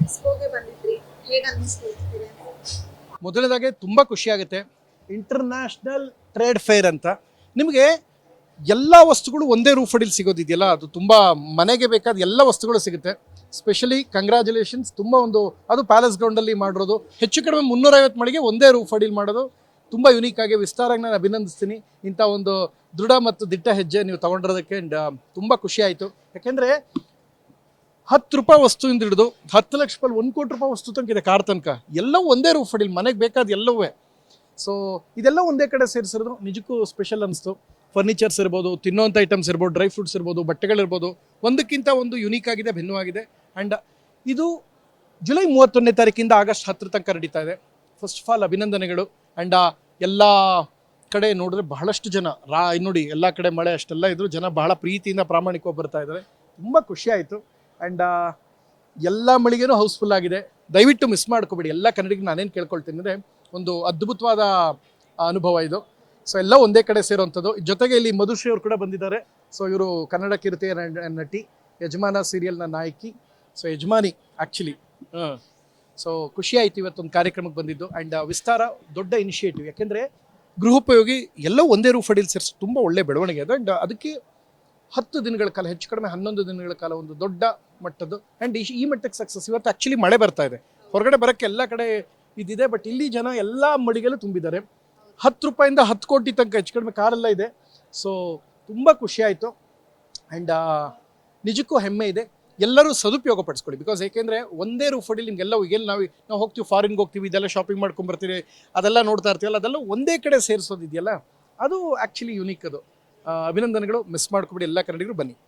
ಎಕ್ಸ್ಪೋಗೆ ಬಂದಿದ್ರಿ, ಹೇಗೆ ಅನ್ನಿಸ್ತಿದೆ? ಮೊದಲನೇದಾಗಿ ತುಂಬ ಖುಷಿಯಾಗುತ್ತೆ. ಇಂಟರ್ನ್ಯಾಷನಲ್ ಟ್ರೇಡ್ ಫೇರ್ ಅಂತ ನಿಮಗೆ ಎಲ್ಲ ವಸ್ತುಗಳು ಒಂದೇ ರೂಫ್ ಅಡಿಲಿ ಸಿಗೋದಿದೆಯಲ್ಲ, ಅದು ತುಂಬ ಮನೆಗೆ ಬೇಕಾದ ಎಲ್ಲ ವಸ್ತುಗಳು ಸಿಗುತ್ತೆ. ಸ್ಪೆಷಲಿ ಕಂಗ್ರ್ಯಾಚುಲೇಷನ್ಸ್, ತುಂಬ ಒಂದು ಅದು ಪ್ಯಾಲೇಸ್ ಗ್ರೌಂಡಲ್ಲಿ ಮಾಡಿರೋದು, ಹೆಚ್ಚು ಕಡಿಮೆ 350 ಮಳಿಗೆ ಒಂದೇ ರೂಫ್ ಅಡಿಲಿ ಮಾಡೋದು ತುಂಬ ಯುನೀಕ್ ಆಗಿ ವಿಸ್ತಾರಾಗಿ ನಾನು ಅಭಿನಂದಿಸ್ತೀನಿ. ಇಂಥ ಒಂದು ದೃಢ ಮತ್ತು ದಿಟ್ಟ ಹೆಜ್ಜೆ ನೀವು ತೊಗೊಂಡಿರೋದಕ್ಕೆ ಆ್ಯಂಡ್ ತುಂಬ ಖುಷಿ ಆಯಿತು. ಯಾಕೆಂದರೆ 10 ರೂಪಾಯಿ ವಸ್ತುವಿಂದ ಹಿಡಿದು 10 ಲಕ್ಷ ರೂಪಾಯಿ 1 ಕೋಟಿ ರೂಪಾಯಿ ವಸ್ತು ತನಕ ಇದೆ, ಕಾರ್ ತನಕ ಎಲ್ಲವೂ ಒಂದೇ ರೂಫ್ ಅಡಿಲಿ ಮನೆಗೆ ಬೇಕಾದ ಎಲ್ಲವೂ. ಸೊ ಇದೆಲ್ಲ ಒಂದೇ ಕಡೆ ಸೇರಿಸಿರೋದು ನಿಜಕ್ಕೂ ಸ್ಪೆಷಲ್ ಅನಿಸ್ತು. ಫರ್ನಿಚರ್ಸ್ ಇರ್ಬೋದು, ತಿನ್ನೋಂಥ ಐಟಮ್ಸ್ ಇರ್ಬೋದು, ಡ್ರೈ ಫ್ರೂಟ್ಸ್ ಇರ್ಬೋದು, ಬಟ್ಟೆಗಳಿರ್ಬೋದು, ಒಂದಕ್ಕಿಂತ ಒಂದು ಯುನೀಕ್ ಆಗಿದೆ, ಭಿನ್ನವಾಗಿದೆ. ಆ್ಯಂಡ್ ಇದು ಜುಲೈ 31ನೇ ತಾರೀಕಿಂದ ಆಗಸ್ಟ್ 10 ತನಕ ನಡೀತಾ ಇದೆ. ಫಸ್ಟ್ ಆಫ್ ಆಲ್ ಅಭಿನಂದನೆಗಳು. ಆ್ಯಂಡ್ ಎಲ್ಲ ಕಡೆ ನೋಡಿದ್ರೆ ಬಹಳಷ್ಟು ಜನ ನೋಡಿ ಎಲ್ಲ ಕಡೆ ಮಳೆ ಅಷ್ಟೆಲ್ಲ ಇದ್ರು ಜನ ಬಹಳ ಪ್ರೀತಿಯಿಂದ ಪ್ರಾಮಾಣಿಕವಾಗಿ ಬರ್ತಾ ಇದ್ದಾರೆ. ತುಂಬ ಖುಷಿ ಆಯಿತು. ಆ್ಯಂಡ್ ಎಲ್ಲ ಮಳಿಗೆನೂ ಹೌಸ್ಫುಲ್ ಆಗಿದೆ. ದಯವಿಟ್ಟು ಮಿಸ್ ಮಾಡ್ಕೋಬೇಡಿ. ಎಲ್ಲ ಕನ್ನಡಿಗರು ನಾನೇನು ಕೇಳ್ಕೊಳ್ತೀನಿ ಅಂದರೆ, ಒಂದು ಅದ್ಭುತವಾದ ಅನುಭವ ಇದು. ಸೊ ಎಲ್ಲ ಒಂದೇ ಕಡೆ ಸೇರೋವಂಥದ್ದು. ಜೊತೆಗೆ ಇಲ್ಲಿ ಮಧುಶ್ರೀ ಅವರು ಕೂಡ ಬಂದಿದ್ದಾರೆ. ಸೊ ಇವರು ಕನ್ನಡ ಕಿರುತೆಯ ನಟಿ, ಯಜಮಾನ ಸೀರಿಯಲ್ನ ನಾಯಕಿ, ಸೊ ಯಜಮಾನಿ ಆ್ಯಕ್ಚುಲಿ. ಸೊ ಖುಷಿ ಆಯಿತು ಇವತ್ತೊಂದು ಕಾರ್ಯಕ್ರಮಕ್ಕೆ ಬಂದಿದ್ದು. ಆ್ಯಂಡ್ ವಿಸ್ತಾರ ದೊಡ್ಡ ಇನಿಷಿಯೇಟಿವ್, ಯಾಕೆಂದರೆ ಗೃಹೋಪಯೋಗಿ ಎಲ್ಲೋ ಒಂದೇ ರೂಫ್ ಅಡಿಲಿ ಸೇರಿಸಿ ತುಂಬ ಒಳ್ಳೆ ಬೆಳವಣಿಗೆ ಅದು. ಆ್ಯಂಡ್ ಅದಕ್ಕೆ 10 ದಿನಗಳ ಕಾಲ, ಹೆಚ್ಚು ಕಡಿಮೆ 11 ದಿನಗಳ ಕಾಲ ಒಂದು ದೊಡ್ಡ ಮಟ್ಟದ್ದು. ಆ್ಯಂಡ್ ಈ ಮಟ್ಟಕ್ಕೆ ಸಕ್ಸಸ್. ಇವತ್ತು ಆ್ಯಕ್ಚುಲಿ ಮಳೆ ಬರ್ತಾ ಇದೆ, ಹೊರಗಡೆ ಬರೋಕ್ಕೆ ಎಲ್ಲ ಕಡೆ ಇದಿದೆ, ಬಟ್ ಇಲ್ಲಿ ಜನ ಎಲ್ಲ ಮಳಿಗೆಲ್ಲೂ ತುಂಬಿದ್ದಾರೆ. 10 ರೂಪಾಯಿಂದ 10 ಕೋಟಿ ತನಕ ಹೆಚ್ಚು ಕಡಿಮೆ ಕಾರೆಲ್ಲ ಇದೆ. ಸೊ ತುಂಬ ಖುಷಿ ಆಯಿತು. ಆ್ಯಂಡ್ ನಿಜಕ್ಕೂ ಹೆಮ್ಮೆ ಇದೆ. ಎಲ್ಲರೂ ಸದುಪಯೋಗ ಪಡಿಸ್ಕೊಳ್ಳಿ. ಬಿಕಾಸ್ ಏಕೆಂದರೆ ಒಂದೇ ರೂಫ್ ಅಡಿಲಿ ನಿಮಗೆಲ್ಲ ಈಗ ನಾವು ಹೋಗ್ತೀವಿ, ಫಾರಿನ್ಗೆ ಹೋಗ್ತೀವಿ, ಇದೆಲ್ಲ ಶಾಪಿಂಗ್ ಮಾಡ್ಕೊಂಬರ್ತೀವಿ, ಅದೆಲ್ಲ ನೋಡ್ತಾ ಇರ್ತೀವಲ್ಲ, ಅದೆಲ್ಲ ಒಂದೇ ಕಡೆ ಸೇರಿಸೋದಿದೆಯಲ್ಲ, ಅದು ಆ್ಯಕ್ಚುಲಿ ಯುನೀಕ್ ಅದು. ಅಭಿನಂದನೆಗಳು. ಮಿಸ್ ಮಾಡ್ಕೊಬಿಡಿ. ಎಲ್ಲ ಕನ್ನಡಿಗರು ಬನ್ನಿ.